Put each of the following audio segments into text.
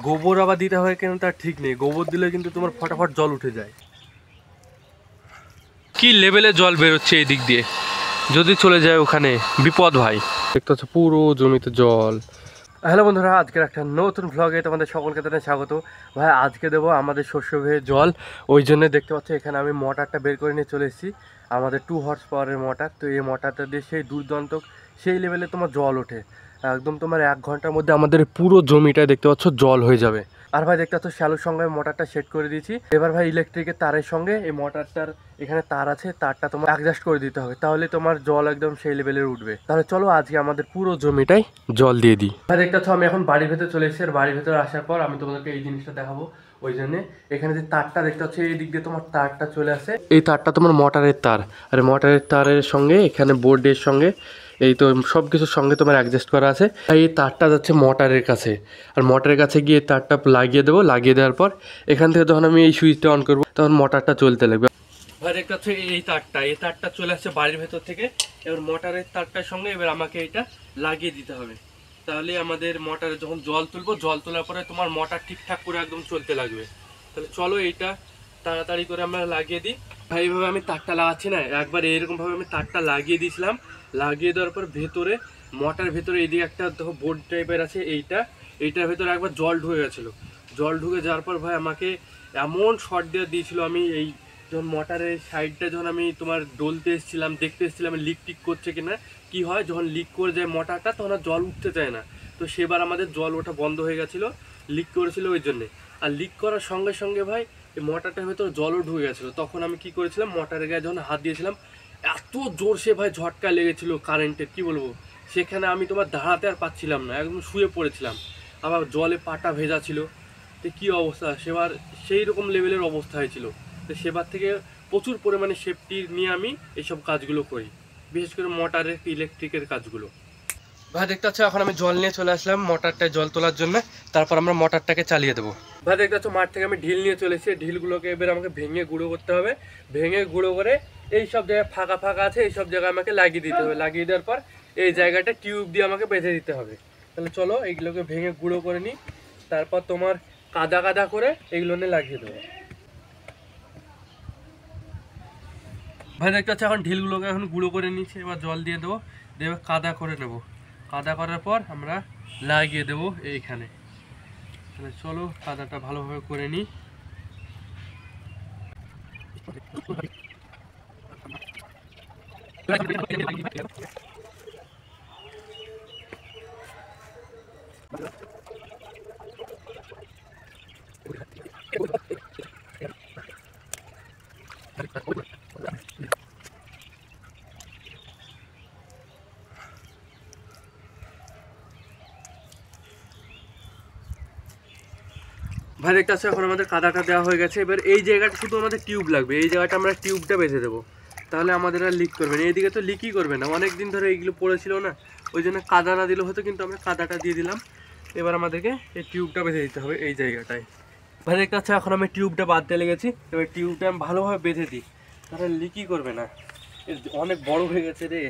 গোবর আবার দিতে হয় কেন তার ঠিক নেই, গোবর দিলে কিন্তু তোমার ফটাফট জল উঠে যায়। কি লেভেলে জল বেরোচ্ছে এই দিক দিয়ে, যদি চলে যায় ওখানে বিপদ ভাই। দেখতে হচ্ছে পুরো জমিতে জল। হ্যালো বন্ধুরা, আজকের একটা নতুন ভ্লগে তোমাদের সকলকে তাদের স্বাগত। ভাই আজকে দেবো আমাদের শস্য ভেয়ে জল, ওই জন্য দেখতে পাচ্ছ এখানে আমি মোটরটা বের করে নিয়ে চলে এসেছি। আমাদের 2 হর্স পাওয়ারের মোটর, তো এই মোটরটা দিয়ে সেই দুর্দান্ত সেই লেভেলে তোমার জল ওঠে একদম। তোমার 1 ঘন্টার মধ্যে আমাদের পুরো জমিটায় দেখতে পাচ্ছ জল হয়ে যাবে। আর ভাই দেখতে পাচ্ছ শ্যালোর সঙ্গে মোটরটা সেট করে দিয়েছি। এবার ভাই ইলেকট্রিকের তারের সঙ্গে এই মোটরটার এখানে তার আছে, তারটা তোমার অ্যাডজাস্ট করে দিতে হবে, তাহলে তোমার জল একদম সেই লেভেলের উঠবে। তাহলে চলো আজকে আমাদের পুরো জমিটাই জল দিয়ে দিই। ভাই দেখতে পাচ্ছ আমি এখন বাড়ির ভেতরে চলে এসেছি। আর বাড়ির ভেতরে আসার পর আমি তোমাদেরকে এই জিনিসটা দেখাবো, ওই জন্য এখানে যে তারটা দেখতে পাচ্ছ এই দিক দিয়ে তোমার তারটা চলে আসে। এই তারটা তোমার মোটরের তার, আর মোটরের তারের সঙ্গে এখানে বোর্ডের সঙ্গে এই তো সব কিছুর সঙ্গে তোমার অ্যাডজাস্ট করা আছে। এই তারটা যাচ্ছে মোটরের কাছে, আর মোটরের কাছে গিয়ে তারটা লাগিয়ে দেবো। লাগিয়ে দেওয়ার পর এখান থেকে যখন আমি এই সুইচটা অন করবো তখন মোটরটা চলতে লাগবে। ভাই দেখতে পাচ্ছ এই তারটা চলে আসছে বাড়ির ভেতর থেকে। এবার মোটরের তারটার সঙ্গে এবার আমাকে এটা লাগিয়ে দিতে হবে, তাহলে আমাদের মোটরে যখন জল তুলবো, জল তোলার পরে তোমার মোটর ঠিকঠাক করে একদম চলতে লাগবে। তাহলে চলো এইটা তাড়াতাড়ি করে আমরা লাগিয়ে দিই। ভাই এইভাবে আমি তারটা লাগাচ্ছি না, একবার এইরকমভাবে আমি তারটা লাগিয়ে দিয়েছিলাম। লাগিয়ে দেওয়ার পর ভেতরে মোটরের ভেতরে এইদিকে একটা দেখো বোর্ড টাইপের আছে, এইটার ভেতরে একবার জল ঢুকে গেছিলো। জল ঢুকে যাওয়ার পর ভাই আমাকে এমন শর্ট দিয়ে দিয়েছিল, আমি এই যখন মোটরের সাইডটা যখন আমি তোমার ডলতে এসেছিলাম, দেখতে এসেছিলাম লিক টিক করছে কিনা। কি হয় যখন লিক করে যায় মোটরটা তখন আর জল উঠতে চায় না, তো সেবার আমাদের জল ওঠা বন্ধ হয়ে গেছিলো, লিক করেছিল ওই জন্যে। আর লিক করার সঙ্গে সঙ্গে ভাই এই মোটরটার ভেতরে জলও ঢুকে গেছিলো। তখন আমি কি করেছিলাম, মোটরের গায়ে যখন হাত দিয়েছিলাম এত জোরসে ভাই ঝটকা লেগেছিলো কারেন্টের, কি বলবো। সেখানে আমি তোমার দাঁড়াতে আর পাচ্ছিলাম না, একদম শুয়ে পড়েছিলাম। আবার জলে পাটা ভেজা ছিল, তো কী অবস্থা সেবার, সেই রকম লেভেলের অবস্থা হয়েছিল। তো সেবার থেকে প্রচুর পরিমাণে সেফটি নিয়ে আমি এইসব কাজগুলো করি, বিশেষ করে মোটরের ইলেকট্রিকের কাজগুলো। ভাই দেখতে পাচ্ছ এখন আমি জল নিয়ে চলে আসলাম মোটরটায় জল তোলার জন্য, তারপর আমরা মোটরটাকে চালিয়ে দেবো। ভাই দেখতে পাচ্ছ মাঠ থেকে আমি ঢিল নিয়ে চলে এসেছি। ঢিলগুলোকে এবার আমাকে ভেঙে গুঁড়ো করতে হবে। ভেঙে গুঁড়ো করে এই সব জায়গায় ফাঁকা ফাঁকা আছে, এই সব জায়গায় আমাকে লাগিয়ে দিতে হবে। লাগিয়ে দেওয়ার পর এই জায়গাটা টিউব দিয়ে আমাকে বেঁধে দিতে হবে। তাহলে চলো এইগুলোকে ভেঙে গুঁড়ো করে নিই, তারপর তোমার কাদা কাদা করে এগুলো নিয়ে লাগিয়ে দেবো। ভাই দেখতে পাচ্ছি এখন ঢিলগুলোকে এখন গুঁড়ো করে নিচ্ছি, এবার জল দিয়ে দেবো, দিয়ে কাদা করে নেব। কাদা করার পর আমরা লাগিয়ে দেবো এইখানে। তাহলে চলো কাদাটা ভালোভাবে করে নিই। ভাই দেখতে পাচ্ছ এখন আমাদের কাদাটা দেওয়া হয়ে গেছে। এবার এই জায়গাটা শুধু আমাদের টিউব লাগবে, এই জায়গাটা আমরা টিউবটা বেঁধে দেবো, তাহলে আমাদের আর লিক করবে না। এইদিকে তো লিকই করবে না, অনেক দিন ধরে এইগুলো পড়েছিল না, ওই জন্য কাদা না দিলে হতো, কিন্তু আমরা কাদাটা দিয়ে দিলাম। এবার আমাদেরকে এই টিউবটা বেঁধে দিতে হবে এই জায়গাটায়। ভাই দেখতে পাচ্ছ এখন আমি টিউবটা বাঁধতে লেগেছি। এবার টিউবটা আমি ভালোভাবে বেঁধে দিই, তাহলে লিকই করবে না। অনেক বড় হয়ে গেছে রে।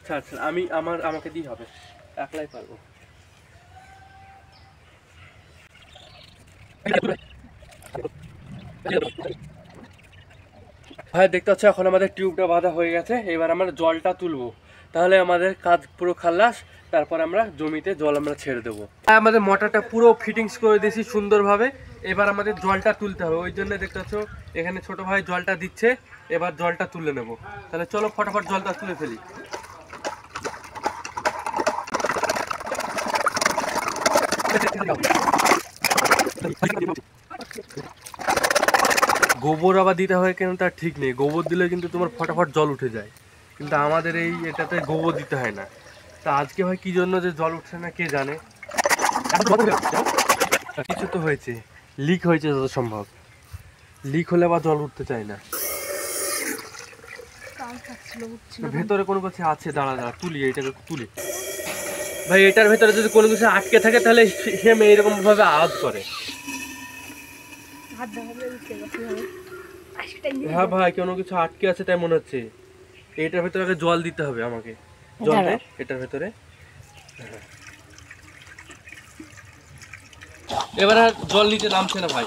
ছাড় ছাড়, আমাকে দিয়ে হবে, একলাই পারবো। ভাই দেখতে পাচ্ছ এখন আমাদের টিউবটা বাঁধা হয়ে গেছে। এবার আমরা জলটা তুলবো, তাহলে আমাদের কাজ পুরো খালাস। তারপর আমরা জমিতে জল আমরা ছেড়ে দেবো। আমাদের মোটরটা পুরো ফিটিংস করে দিয়েছি সুন্দরভাবে। এবার আমাদের জলটা তুলতে হবে, ওই জন্য দেখতে পাচ্ছ এখানে ছোট ভাই জলটা দিচ্ছে। এবার জলটা তুলে নেব, তাহলে চলো ফটাফট জলটা তুলে ফেলি। গোবর আবার দিতে হয় কেন তার ঠিক নেই, গোবর দিলে কিন্তু তোমার ফটাফট জল উঠে যায়, কিন্তু আমাদের এই এটাতে গোবর দিতে হয় না। তা আজকে ভাই কি জন্য যে জল উঠছে না কে জানে। কিছু তো হয়েছে, লিক হয়েছে যত সম্ভব। লিক হলে আবার জল উঠতে চায় না। ভেতরে কোনো কিছু আছে, দাঁড়া দাঁড়া তুলি, এইটাকে তুলি। ভাই এটার ভেতরে যদি কোনো কিছু আটকে থাকে তাহলে সেম এইরকম ভাবে আওয়াজ করে। হ্যাঁ ভাই কোনো কিছু আটকে আছে তাই মনে হচ্ছে। এটার ভেতরে আগে জল দিতে হবে আমাকে, জল দে এটার ভেতরে। এবার আর জল নিচে নামছে না ভাই।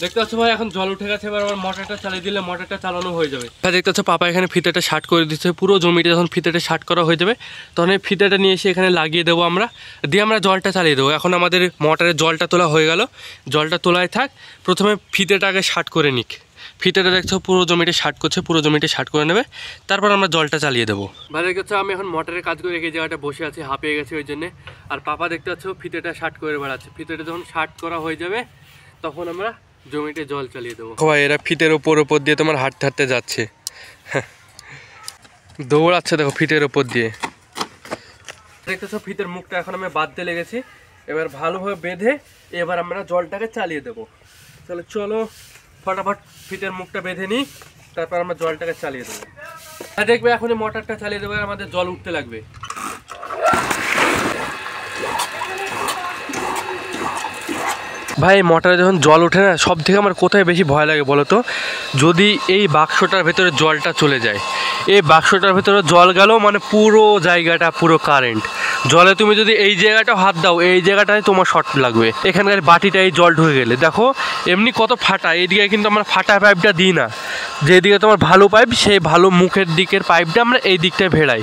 দেখতে পাচ্ছ ভাই এখন জল উঠে গেছে। এবার আমার মোটরটা চালিয়ে দিলে মোটরটা চালানো হয়ে যাবে। দেখতে পাচ্ছ পাপা এখানে ফিতেটা শার্ট করে দিচ্ছে। পুরো জমিটা যখন ফিতেটা শার্ট করা হয়ে যাবে তখন এই ফিতেটা নিয়ে এসে এখানে লাগিয়ে দেবো আমরা, দিয়ে আমরা জলটা চালিয়ে দেবো। এখন আমাদের মোটরের জলটা তোলা হয়ে গেল। জলটা তোলায় থাক, প্রথমে ফিতেটা আগে শার্ট করে নিক। ফিতেটা দেখছো পুরো জমিটা শার্ট করছে, পুরো জমিটা শার্ট করে নেবে, তারপর আমরা জলটা চালিয়ে দেবো। ভাই দেখতে পাচ্ছ আমি এখন মোটরের কাজ করে এই জায়গাটা বসে আছি, হাঁপিয়ে গেছি ওই জন্যে। আর পাপা দেখতে পাচ্ছ ফিতেটা শার্ট করে বেড়াচ্ছে। ফিতেটা যখন শার্ট করা হয়ে যাবে তখন আমরা জমিতে জল চালিয়ে দেবো। ভাই এরা ফিতের ওপর দিয়ে তোমার হাঁটতে হাঁটতে যাচ্ছে, দৌড়াচ্ছে দেখো ফিতের ওপর দিয়ে। দেখতেছো ফিতের মুখটা এখন আমি বাঁধতে লেগেছি। এবার ভালোভাবে বেঁধে এবার আমরা জলটাকে চালিয়ে দেবো। তাহলে চলো ফটাফট ফিতের মুখটা বেঁধে নিই, তারপর আমরা জলটাকে চালিয়ে দেবো। আর দেখবে এখন মোটরটা চালিয়ে দেবো, আমাদের জল উঠতে লাগবে। ভাই মোটরে যখন জল ওঠে না, সব থেকে আমার কোথায় বেশি ভয় লাগে বলো তো? যদি এই বাক্সটার ভেতরে জলটা চলে যায়, এই বাক্সটার ভেতরে জল গেল মানে পুরো জায়গাটা পুরো কারেন্ট। জলে তুমি যদি এই জায়গাটাও হাত দাও, এই জায়গাটায় তোমার শর্ট লাগবে। এখানকার বাটিটা এই জল ঢুকে গেলে দেখো এমনি কত ফাটা। এইদিকে কিন্তু আমরা ফাটা পাইপটা দিই না, যেদিকে তোমার ভালো পাইপ সেই ভালো মুখের দিকের পাইপটা আমরা এই দিকটায় ভেড়াই।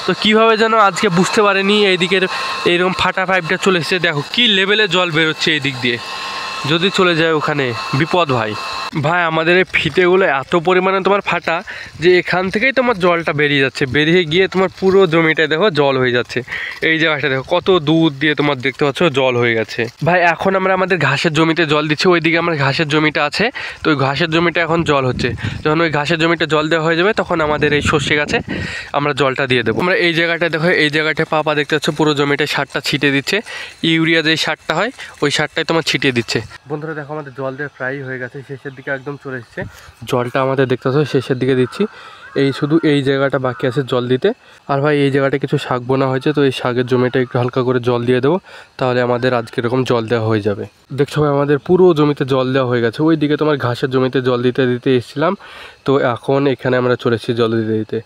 তো কীভাবে যেন আজকে বুঝতে পারিনি এই দিকের এইরকম ফাটা পাইপটা চলে এসেছে। দেখো কী লেভেলে জল বেরোচ্ছে এই দিক দিয়ে, যদি চলে যায় ওখানে বিপদ ভাই। ভাই আমাদের এই ফিতেগুলো এত পরিমাণে তোমার ফাটা যে এখান থেকেই তোমার জলটা বেরিয়ে যাচ্ছে, বেরিয়ে গিয়ে তোমার পুরো জমিটায় দেখো জল হয়ে যাচ্ছে। এই জায়গাটা দেখো কত দূর দিয়ে তোমার দেখতে পাচ্ছ জল হয়ে গেছে। ভাই এখন আমরা আমাদের ঘাসের জমিতে জল দিচ্ছি, ওইদিকে আমার ঘাসের জমিটা আছে। তো ওই ঘাসের জমিটা এখন জল হচ্ছে। যখন ওই ঘাসের জমিটা জল দেওয়া হয়ে যাবে তখন আমাদের এই সর্ষে গাছে আমরা জলটা দিয়ে দেবো। আমরা এই জায়গাটা দেখো, এই জায়গাটায় পাপা দেখতে পাচ্ছ পুরো জমিটায় সারটা ছিটিয়ে দিচ্ছে। ইউরিয়া যে সারটা হয় ওই সারটাই তোমার ছিটিয়ে দিচ্ছে। বন্ধুরা দেখো আমাদের জল দিয়ে প্রায় হয়ে গেছে, শেষের দিকে একদম চলে এসেছে। জলটা আমাদের দেখতে পাচ্ছ শেষের দিকে দিচ্ছি। এই শুধু এই জায়গাটা বাকি আছে জল দিতে। আর ভাই এই জায়গাটা কিছু শাক বোনা হয়েছে, তো এই শাকের জমিটা একটু হালকা করে জল দিয়ে দেবো, তাহলে আমাদের আজকে এরকম জল দেওয়া হয়ে যাবে। দেখছো ভাই আমাদের পুরো জমিতে জল দেওয়া হয়ে গেছে। ওই দিকে তোমার ঘাসের জমিতে জল দিতে দিতে এসেছিলাম, তো এখন এখানে আমরা চলে এসেছি জল দিতে দিতে।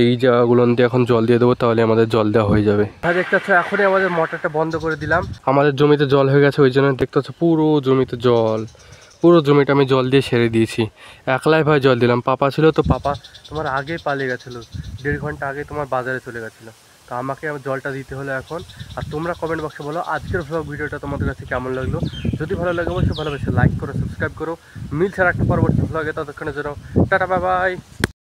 এই জায়গাগুলো দিয়ে এখন জল দিয়ে দেবো, তাহলে আমাদের জল দেওয়া হয়ে যাবে। ভাই দেখতে পাচ্ছ এখনই আমাদের মোটরটা বন্ধ করে দিলাম। আমাদের জমিতে জল হয়ে গেছে, ওই জন্য দেখতে পাচ্ছ পুরো জমিতে জল। পুরো জমিটা আমি জল দিয়ে সেরে দিয়েছি, একলাই ভাই জল দিলাম। পাপা ছিল, তো পাপা তোমার আগেই পালিয়ে গেছিলো, 1.5 ঘন্টা আগে তোমার বাজারে চলে গেছিলো। তো আমাকে জলটা দিতে হলো এখন। আর তোমরা কমেন্ট বক্সে বলো আজকের ভ্লগ ভিডিওটা তোমাদের কাছে কেমন লাগলো। যদি ভালো লাগে অবশ্যই ভালোবেসে লাইক করো, সাবস্ক্রাইব করো। মিলছে আর একটা পরবর্তী ভ্লগে, ততক্ষণের জন্য টাটা বাই বাই।